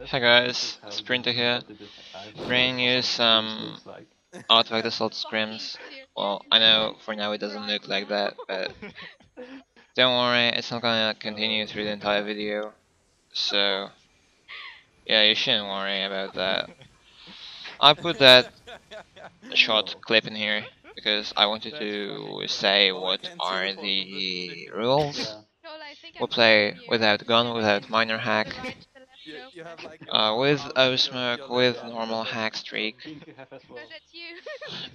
Hi guys, Sprinter here, bringing you some Artifact Assault scrims. Well, I know for now it doesn't look like that, but don't worry, it's not gonna continue through the entire video, so yeah, you shouldn't worry about that. I put that short clip in here because I wanted to say what are the rules. We'll play without gun, without minor hack, with O-Smoke, with normal hack streak,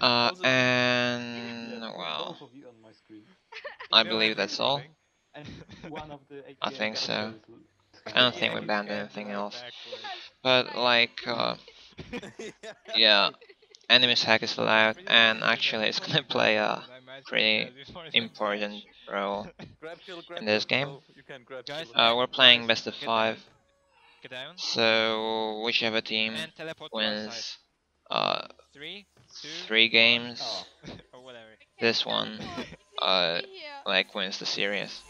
and well, I believe that's all. I think so. I don't think we banned anything else. But like, yeah, enemy's hack is allowed, and actually it's gonna play a pretty important role in this game. We're playing best of 5, so whichever team wins 3 games, this one like wins the series.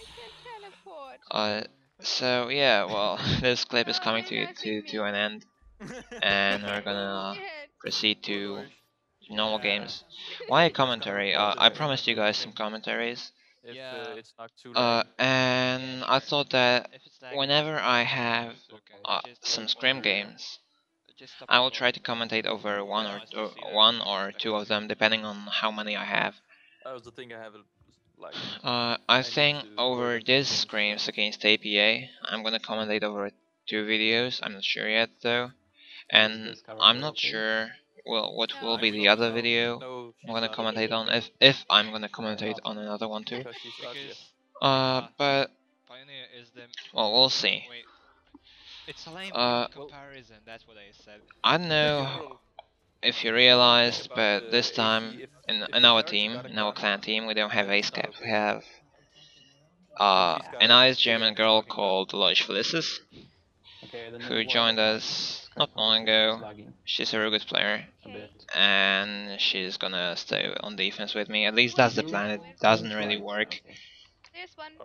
So yeah, well, this clip is coming to an end, and we're gonna proceed to normal games. Why a commentary? I promised you guys some commentaries, and I thought that whenever I have some scrim games, I will try to commentate over one or two of them, depending on how many I have. I think over this scrims against APA, I'm gonna commentate over 2 videos. I'm not sure yet though, and I'm not sure what will be the other video I'm gonna commentate on, if I'm gonna commentate on another one too. But well, we'll see. I don't know if you realized, but this time in our team, in our clan team, we don't have ace cap. We have a nice German girl called Lois Felicis, who joined us not long ago. She's a real good player, and she's gonna stay on defense with me. At least that's the plan. It doesn't really work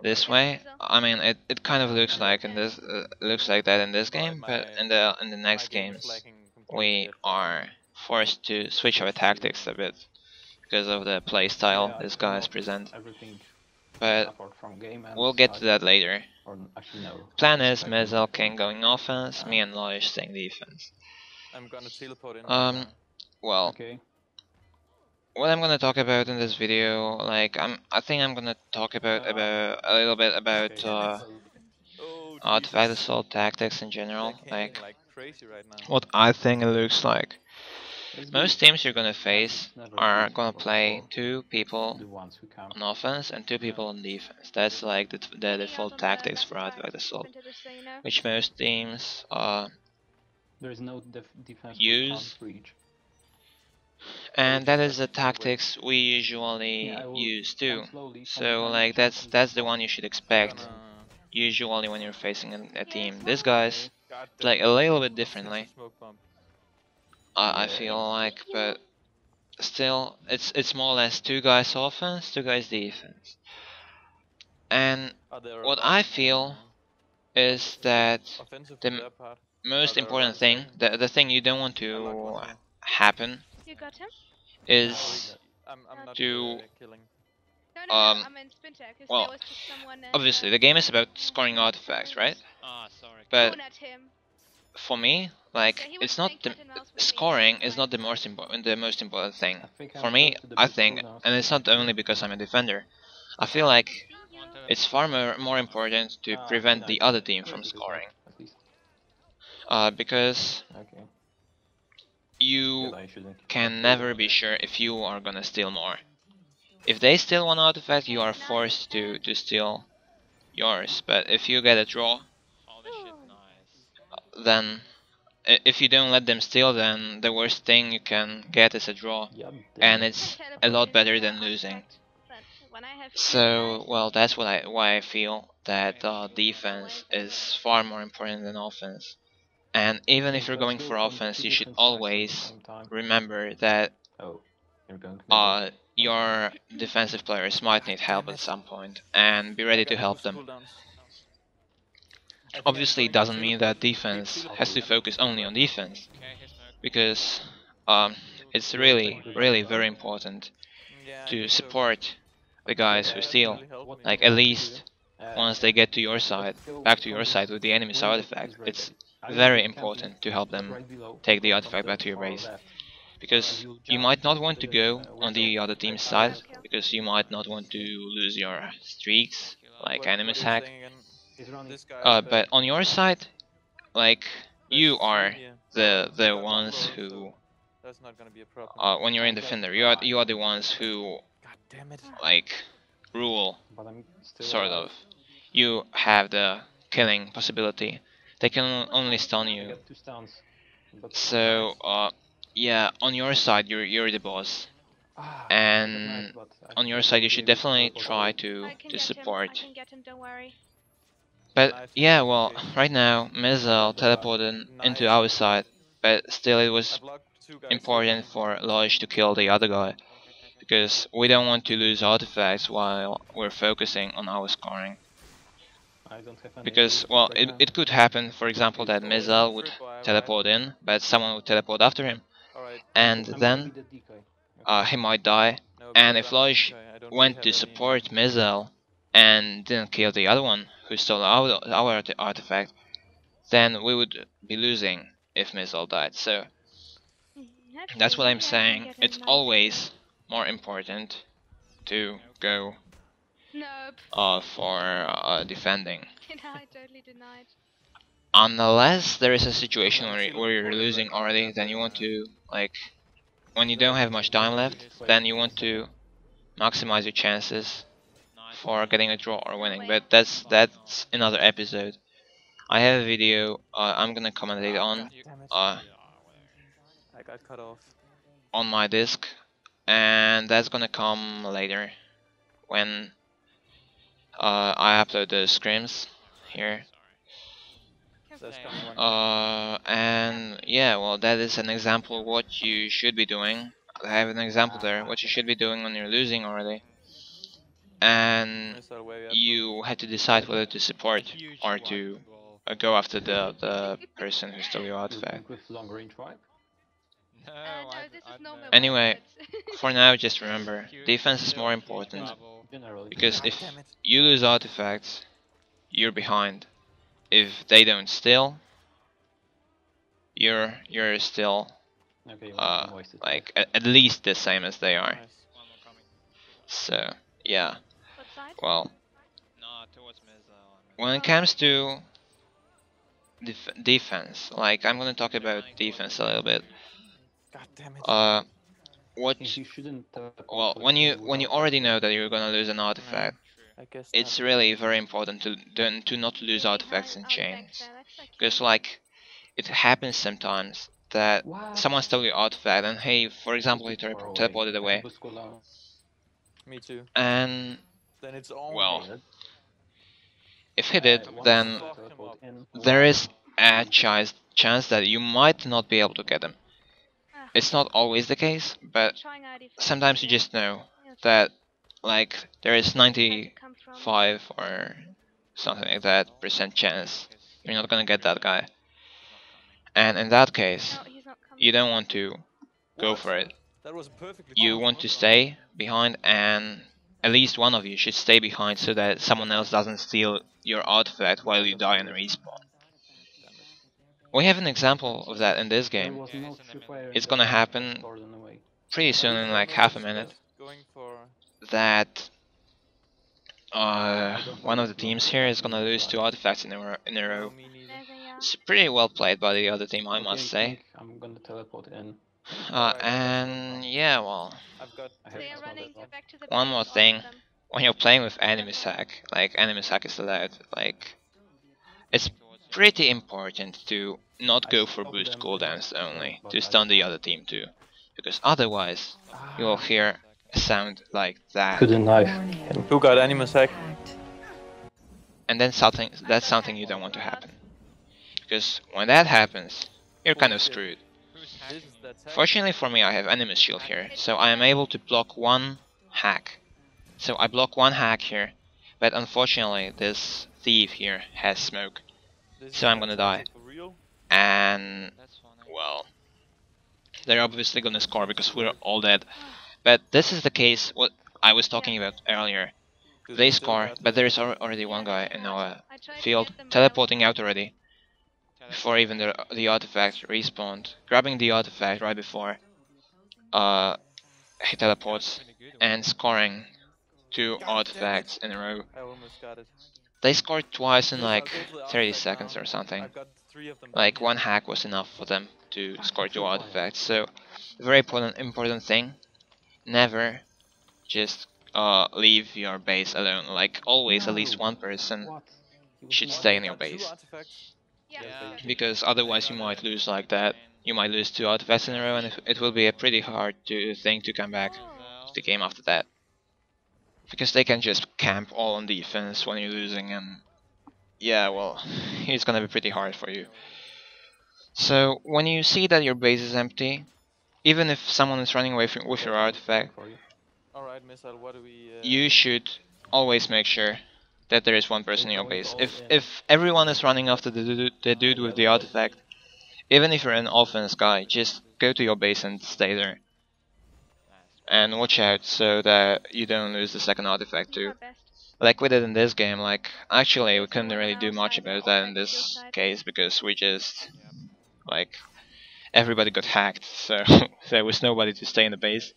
this way. I mean, it kind of looks like in this looks like that in this game, but in the next games we are forced to switch our tactics a bit because of the playstyle these guys present. But we'll get to that later. Plan is myzael King going offense, me and Loish staying defense. Well, what I'm gonna talk about in this video, like I think I'm gonna talk about a little bit about Artifact Assault tactics in general, like what I think it looks like. Most teams you're gonna face are gonna play 2 people on offense and 2 people on defense. That's like the default tactics for Artifact Assault, which most teams use, and that is the tactics we usually use too. So like that's the one you should expect usually when you're facing a team. These guys play a little bit differently, I feel like, but still it's more or less 2 guys offense, 2 guys defense. And what I feel is that the most important thing, the thing you don't want to happen, is to well, obviously the game is about scoring artifacts, right? But for me, like, it's not the scoring is not the most important thing for me. I think, and it's not only because I'm a defender. I feel like it's far more important to prevent the other team from scoring, because you can never be sure if you are gonna steal more. If they steal one artifact, you are forced to steal yours. But if you get a draw, then if you don't let them steal, then the worst thing you can get is a draw, and it's a lot better than losing. So, well, that's why I feel that defense is far more important than offense. And even if you're going for offense, you should always remember that your defensive players might need help at some point, and be ready to help them. obviously it doesn't mean that defense has to focus only on defense, because it's really very important to support the guys who steal. Like, at least once they get to your side, back to your side with the enemy's artifact, it's very important to help them take the artifact back to your base. Because you might not want to go on the other team's side, because you might not want to lose your streaks, like Animus Hack. But on your side, like, you are the ones who, when you're in defender, you are the ones who, like, rule, sort of. You have the killing possibility. They can only stun you. So yeah, on your side you're the boss, and on your side you should definitely try to support. But yeah, well, right now myzael teleported into our side, but still it was important for Lodge to kill the other guy, because we don't want to lose artifacts while we're focusing on our scoring. Because, well, it could happen, for example, that myzael would teleport in, but someone would teleport after him, and then he might die. And if Lodge went to support myzael and didn't kill the other one who stole our artifact, then we would be losing if myzael died. So that's what I'm saying. It's always more important to go for defending. Unless there is a situation where you're losing already, then you want to, like, when you don't have much time left, then you want to maximize your chances for getting a draw or winning. But that's another episode. I have a video I'm gonna commentate on on my disc, and that's gonna come later when I upload the scrims here. And yeah, well, that is an example of what you should be doing. I have an example there, what you should be doing when you're losing already. And you had to decide whether to support or to go after the person who stole your artifact. Anyway, for now, just remember, defense is more important, because if you lose artifacts, you're behind. If they don't steal, you're still like at least the same as they are. So yeah, well, when it comes to defense, like, I'm gonna talk about defense a little bit. Well, when you already know that you're gonna lose an artifact, it's really very important to not lose artifacts in chains, because, like, it happens sometimes that someone stole your artifact and, hey, for example, he teleported away. Me too. And Then it's well, if he did, then there is a chance that you might not be able to get him. It's not always the case, but sometimes you just know that, like, there is 95 or something like that % chance you're not gonna get that guy. And in that case, you don't want to go for it. You want to stay behind, and at least one of you should stay behind so that someone else doesn't steal your artifact while you die in respawn. We have an example of that in this game. It's gonna happen pretty soon, in like half a minute, that one of the teams here is gonna lose 2 artifacts in a row. It's pretty well played by the other team, I must say. I'm gonna teleport in. And yeah, well, one more thing. When you're playing with Animus Hack, like, Animus Hack is allowed, like, it's pretty important to not go for boost cooldowns only, to stun the other team too, because otherwise you'll hear a sound like that. Couldn't knife. Who got Animus Hack? And then that's something you don't want to happen, because when that happens, you're kind of screwed. Fortunately for me, I have Animus Shield here, so I am able to block 1 hack. So I block 1 hack here, but unfortunately this thief here has smoke. so I'm gonna die. And well, they're obviously gonna score because we're all dead. But this is the case what I was talking about earlier. They score, but there is already one guy in our field teleporting out already before even the artifact respawned, grabbing the artifact right before he teleports and scoring 2 artifacts in a row. I almost got it. They scored twice in like 30 seconds or something. Like one hack was enough for them to score 2 artifacts. So very important thing. Never just leave your base alone. Like always, at least one person should stay in your base. Because otherwise you might lose like that. You might lose 2 artifacts in a row, and it will be a pretty hard thing to come back to the game after that. Because they can just camp all on defense when you're losing, and yeah, well, it's gonna be pretty hard for you. So when you see that your base is empty, even if someone is running away with your artifact, Alright, myzael, what do we... you should always make sure that there is one person in your base. If everyone is running after the dude with the artifact, even if you're an offense guy, just go to your base and stay there. And watch out so that you don't lose the second artifact too. Like we did in this game, like actually we couldn't really do much about that in this case because we just like everybody got hacked, so there was nobody to stay in the base.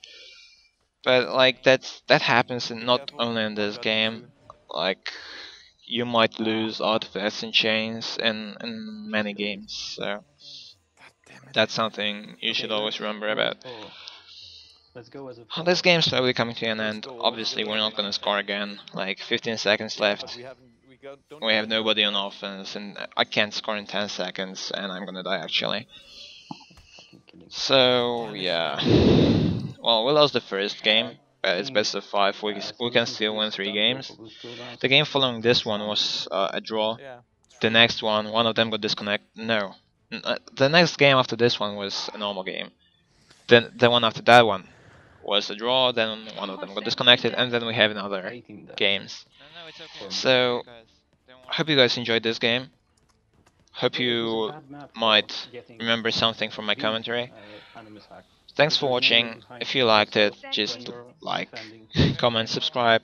But like that happens not only in this game. Like you might lose artifacts and chains in many games, so that's something you should always remember about. This game's slowly coming to an end. Obviously we're not gonna score again, like 15 seconds left. We have nobody on offense and I can't score in 10 seconds and I'm gonna die actually. So yeah, well, we lost the first game, but it's best of 5, we can still win 3 games. The game following this one was a draw. The next one of them got disconnected. No, the next game after this one was a normal game. Then the one after that one was a draw, then one of them got disconnected, and then we have another games. So, hope you guys enjoyed this game. Hope you might remember something from my commentary. Thanks for watching. If you liked it, just like, comment, subscribe.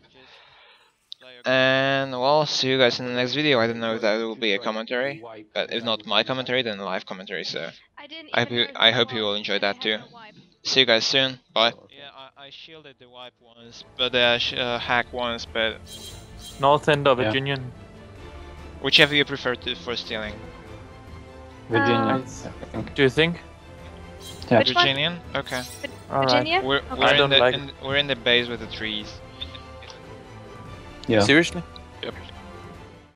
And well, see you guys in the next video. I don't know if that will be a commentary, but if not my commentary, then a live commentary, so I hope you will enjoy that too. See you guys soon. Bye. Yeah, I shielded the wipe once, but hack once, but North end or Virginian? Whichever you prefer for stealing. Virginia. Do you think? Yeah. Virginian? Okay. Virginia? We're in the base with the trees. Yeah. Seriously? Yep.